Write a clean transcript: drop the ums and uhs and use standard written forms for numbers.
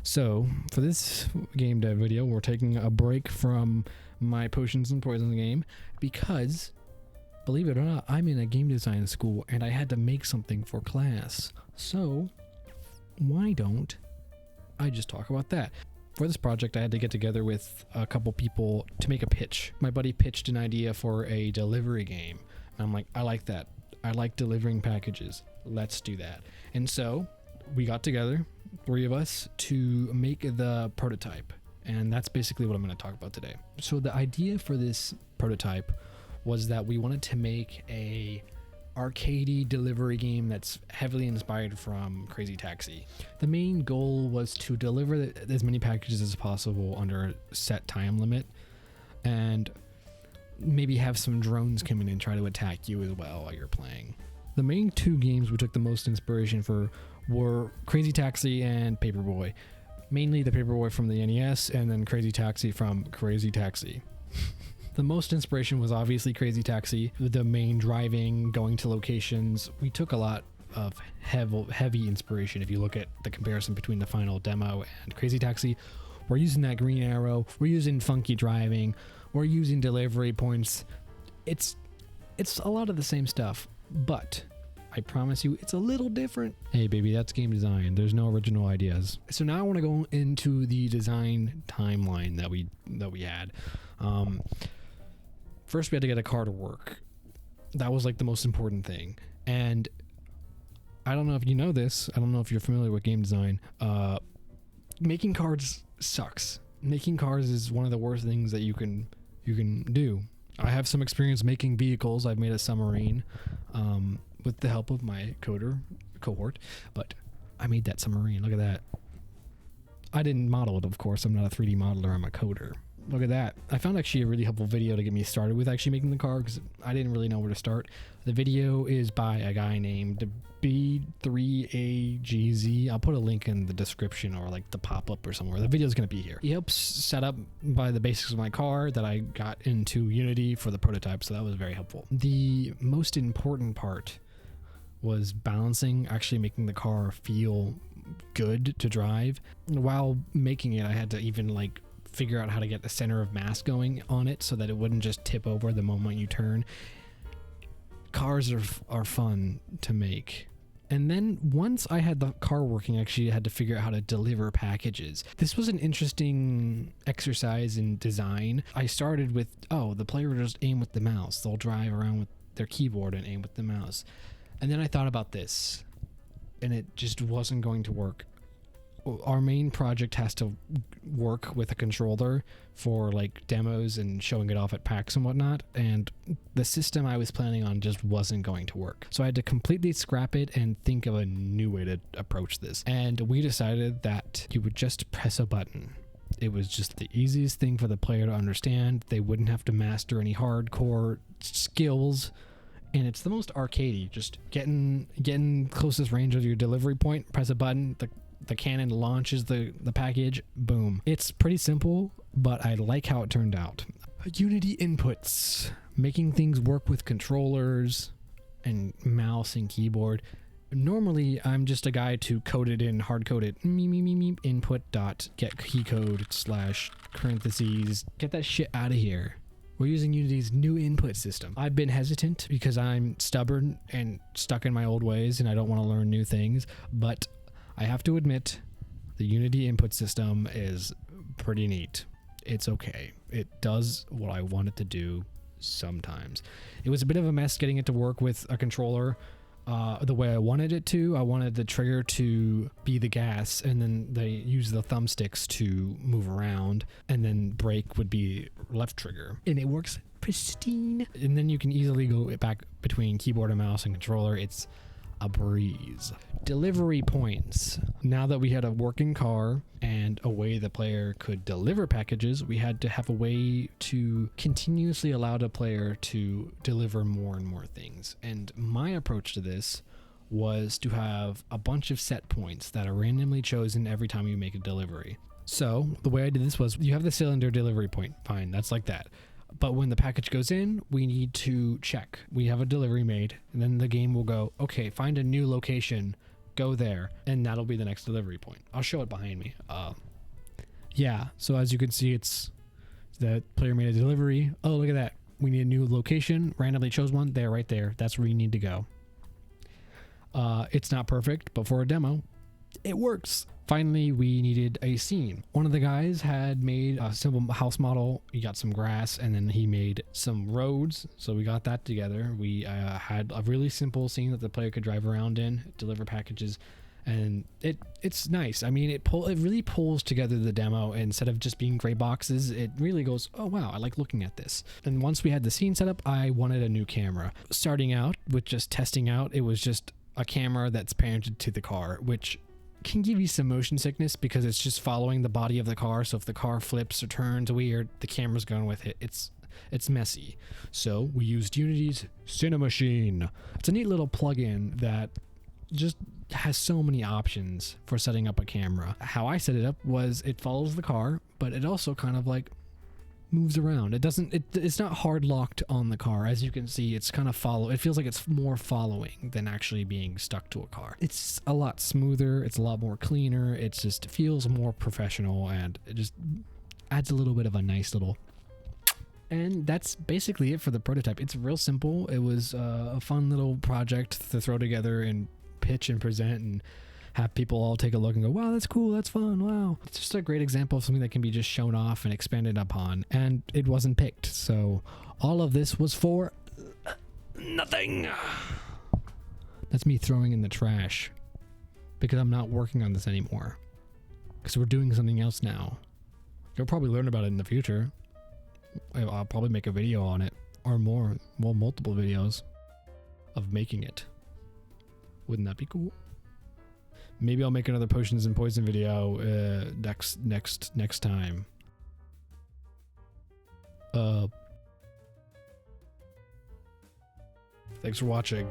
So for this game dev video, we're taking a break from my Potions and Poisons game because, believe it or not, I'm in a game design school and I had to make something for class. So why don't I just talk about that? For this project, I had to get together with a couple people to make a pitch. My buddy pitched an idea for a delivery game. And I'm like, I like that. I like delivering packages. Let's do that. And so we got together, 3 of us, to make the prototype. And that's basically what I'm going to talk about today. So the idea for this prototype was that we wanted to make a arcadey delivery game that's heavily inspired from Crazy Taxi. The main goal was to deliver as many packages as possible under a set time limit, and maybe have some drones come in and try to attack you as well while you're playing. The main 2 games we took the most inspiration for were Crazy Taxi and Paperboy. Mainly the Paperboy from the NES, and then Crazy Taxi from Crazy Taxi. The most inspiration was obviously Crazy Taxi, the main driving, going to locations. We took a lot of heavy inspiration. If you look at the comparison between the final demo and Crazy Taxi, we're using that green arrow, we're using funky driving, we're using delivery points. It's a lot of the same stuff, but I promise you it's a little different. Hey baby, that's game design. There's no original ideas. So now I want to go into the design timeline that we had. First we had to get a car to work. That was like the most important thing. And I don't know if you know this, I don't know if you're familiar with game design. Making cars sucks. Making cars is one of the worst things that you can do. I have some experience making vehicles. I've made a submarine with the help of my cohort, but I made that submarine. Look at that. I didn't model it, of course. I'm not a 3D modeler. I'm a coder. Look at that. I found actually a really helpful video to get me started with actually making the car because I didn't really know where to start. The video is by a guy named B3AGZ. I'll put a link in the description or like the pop-up or somewhere. The video is going to be here. He helps set up by the basics of my car that I got into Unity for the prototype, so that was very helpful. The most important part was balancing, actually making the car feel good to drive. While making it, I had to even like figure out how to get the center of mass going on it so that it wouldn't just tip over the moment you turn. Cars are fun to make. And then once I had the car working, I actually had to figure out how to deliver packages. This was an interesting exercise in design. I started with, the player will just aim with the mouse. They'll drive around with their keyboard and aim with the mouse. And then I thought about this, and it just wasn't going to work. Our main project has to work with a controller for like demos and showing it off at PAX and whatnot, and the system I was planning on just wasn't going to work. So I had to completely scrap it and think of a new way to approach this. And we decided that you would just press a button. It was just the easiest thing for the player to understand. They wouldn't have to master any hardcore skills. And it's the most arcadey, just getting closest range of your delivery point, press a button, the cannon launches the package, boom. It's pretty simple, but I like how it turned out. Unity inputs, making things work with controllers and mouse and keyboard. Normally, I'm just a guy to code it in, hard code it, input dot get key code / parentheses, get that shit out of here. We're using Unity's new input system. I've been hesitant because I'm stubborn and stuck in my old ways and I don't want to learn new things, but I have to admit the Unity input system is pretty neat. It's okay. It does what I want it to do sometimes. It was a bit of a mess getting it to work with a controller the way I wanted it to. I wanted the trigger to be the gas, and then they use the thumbsticks to move around, and then brake would be left trigger. And it works pristine. And then you can easily go back between keyboard and mouse and controller. It's a breeze. Delivery points. Now that we had a working car and a way the player could deliver packages, we had to have a way to continuously allow the player to deliver more and more things. And my approach to this was to have a bunch of set points that are randomly chosen every time you make a delivery. So the way I did this was, you have the cylinder delivery point. Fine, that's like that. But when the package goes in, we need to check. We have a delivery made, and then the game will go, okay, find a new location, go there, and that'll be the next delivery point. I'll show it behind me. Yeah, so as you can see, it's the player made a delivery. Oh, look at that. We need a new location. Randomly chose one. There, right there. That's where you need to go. It's not perfect, but for a demo, it works. Finally, we needed a scene. One of the guys had made a simple house model. He got some grass, and then he made some roads. So we got that together. We had a really simple scene that the player could drive around in, deliver packages, and it's nice. I mean, it really pulls together the demo. Instead of just being gray boxes, it really goes, oh wow, I like looking at this. And once we had the scene set up, I wanted a new camera. Starting out with just testing out, it was just a camera that's parented to the car, which can give you some motion sickness because it's just following the body of the car. So if the car flips or turns weird, the camera's going with it. It's messy. So we used Unity's Cinemachine. It's a neat little plugin that just has so many options for setting up a camera. How I set it up was it follows the car, but it also kind of like moves around. It's not hard locked on the car. As you can see, it's kind of it feels like it's more following than actually being stuck to a car. It's a lot smoother. It's a lot more cleaner. It just feels more professional, and it just adds a little bit of a nice little. And that's basically it for the prototype. It's real simple. It was a fun little project to throw together and pitch and present and have people all take a look and go, wow, that's cool, that's fun, wow. It's just a great example of something that can be just shown off and expanded upon, and it wasn't picked. So all of this was for nothing. That's me throwing in the trash because I'm not working on this anymore, because we're doing something else now. You'll probably learn about it in the future. I'll probably make a video on it, or more, well, multiple videos of making it. Wouldn't that be cool? Maybe I'll make another potions and poison video next time. Thanks for watching.